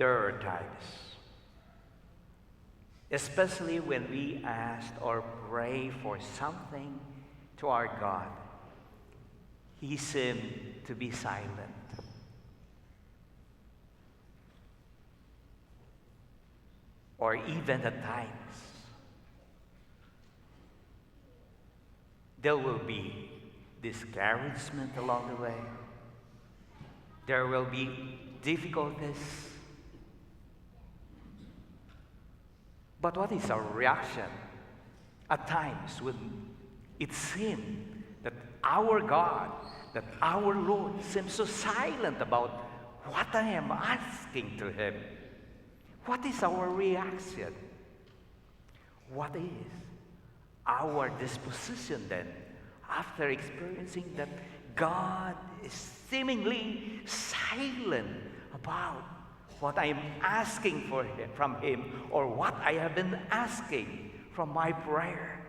There are times, especially when we ask or pray for something to our God, He seemed to be silent. Or even at times, there will be discouragement along the way. There will be difficulties. But what is our reaction at times when it seems that our God, that our Lord seems so silent about what I am asking to Him? What is our reaction? What is our disposition then after experiencing that God is seemingly silent about what I am asking from Him, or what I have been asking from my prayer?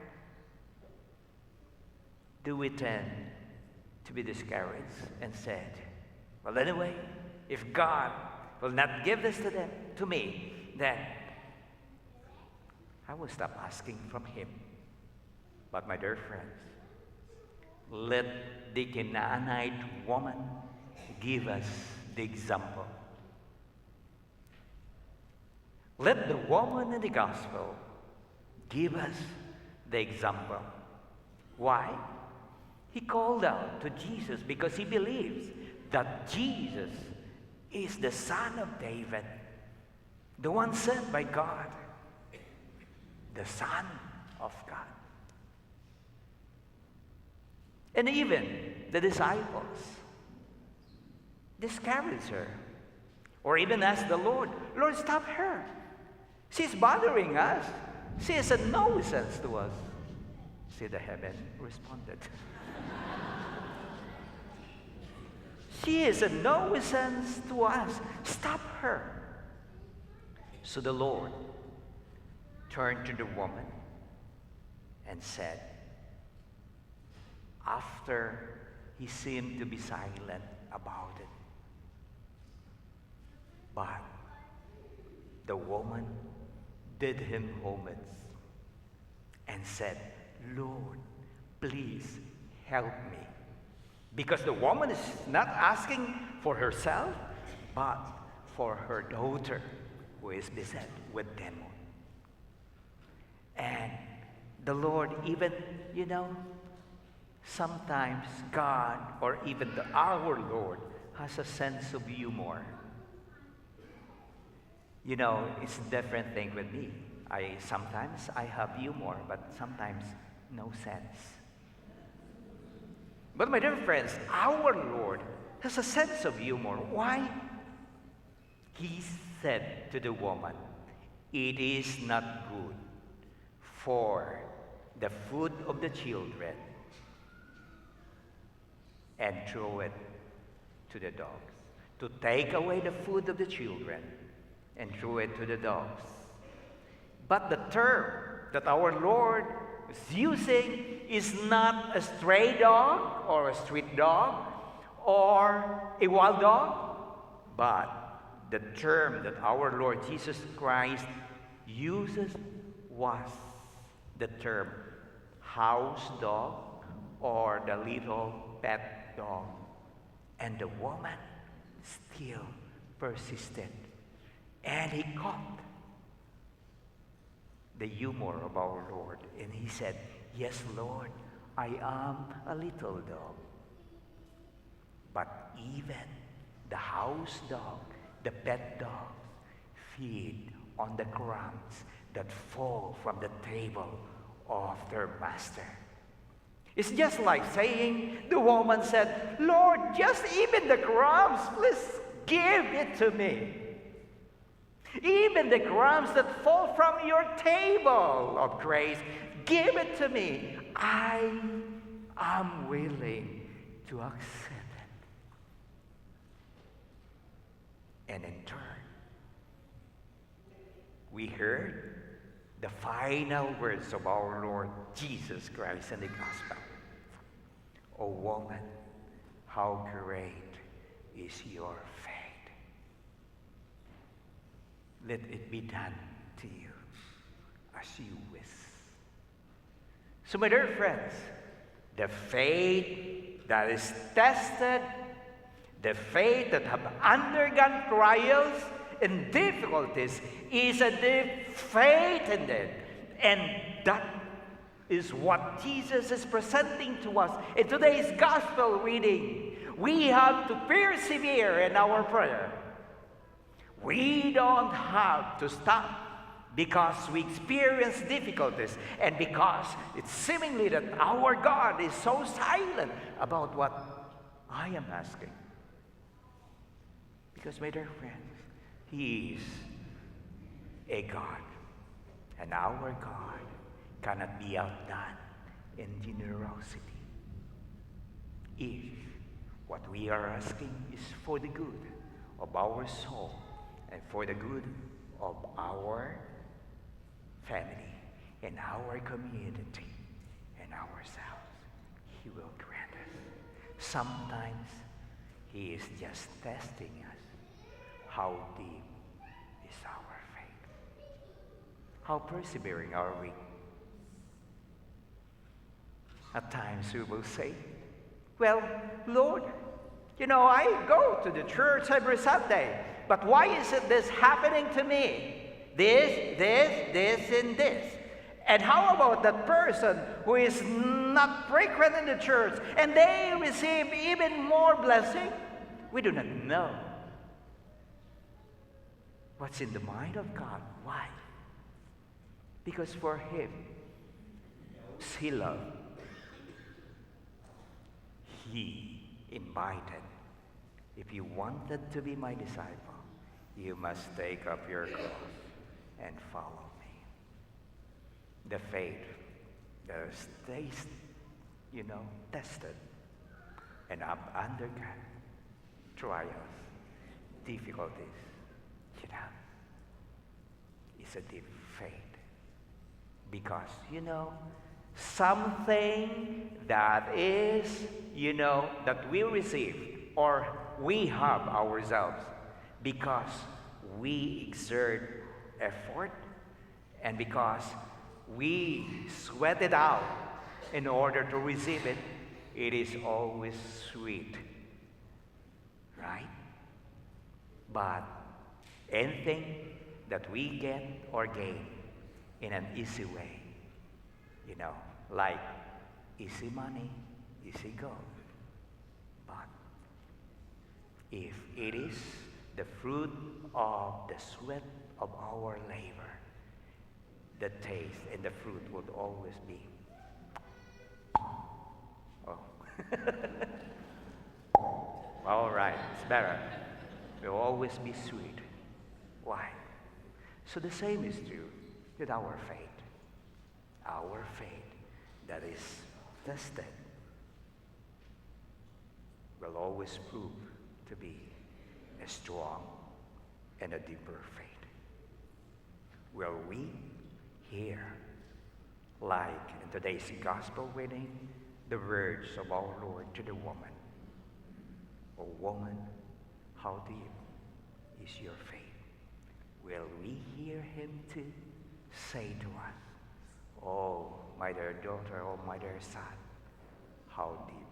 Do we tend to be discouraged and said, well, anyway, if God will not give this to me, then I will stop asking from Him. But my dear friends, let the Canaanite woman give us the example. Let the woman in the gospel give us the example. Why? He called out to Jesus because he believes that Jesus is the Son of David, the one sent by God, the Son of God. And even the disciples discouraged her, or even asked the Lord, Lord, stop her. She's bothering us. She is a nuisance to us. See, the heaven responded. She is a nuisance to us. Stop her. So the Lord turned to the woman and said, after he seemed to be silent about it, but the woman did him homage and said, Lord, please help me. Because the woman is not asking for herself, but for her daughter who is beset with demon. And the Lord even, sometimes God or even our Lord has a sense of humor. It's a different thing with me. Sometimes I have humor, but sometimes no sense. But my dear friends, our Lord has a sense of humor. Why? He said to the woman, it is not good for the food of the children and throw it to the dogs. To take away the food of the children and throw it to the dogs. But the term that our Lord is using is not a stray dog or a street dog or a wild dog, but the term that our Lord Jesus Christ uses was the term house dog or the little pet dog. And the woman still persisted. And he caught the humor of our Lord. And he said, yes, Lord, I am a little dog. But even the house dog, the pet dog, feed on the crumbs that fall from the table of their master. It's just like saying, the woman said, Lord, just even the crumbs, please give it to me. Even the crumbs that fall from your table of grace, give it to me. I am willing to accept it. And in turn, we heard the final words of our Lord Jesus Christ in the gospel. O woman, how great is your faith. let it be done to you as you wish. So, my dear friends, the faith that is tested, the faith that have undergone trials and difficulties, is a deep faith in it. And that is what Jesus is presenting to us in today's gospel reading. We have to persevere in our prayer. We don't have to stop because we experience difficulties and because it's seemingly that our God is so silent about what I am asking. Because, my dear friends, He is a God, and our God cannot be outdone in generosity. If what we are asking is for the good of our soul and for the good of our family and our community and ourselves, He will grant us. Sometimes He is just testing us. How deep is our faith? How persevering are we? At times we will say, well, Lord, I go to the church every Sunday, but why is this happening to me? This, and this. And how about that person who is not frequent in the church and they receive even more blessing? We do not know what's in the mind of God. Why? Because for Him, He loved. He invited, if you wanted to be my disciple, you must take up your cross and follow me. The faith that is tested and undergone trials, difficulties, it's a deep faith. Because, something that is, that we receive or we have ourselves because we exert effort and because we sweat it out in order to receive it, it is always sweet, right? But anything that we get or gain in an easy way, like easy money, easy go. But if it is the fruit of the sweat of our labor, the taste and the fruit would always be, all right, it's better. It will always be sweet. Why? So the same is true with our faith. Our faith that is tested will always prove to be a strong and a deeper faith. Will we hear, like in today's gospel reading, the words of our Lord to the woman? O woman, how deep is your faith? Will we hear Him too say to us, oh, my dear daughter, oh, my dear son, how deep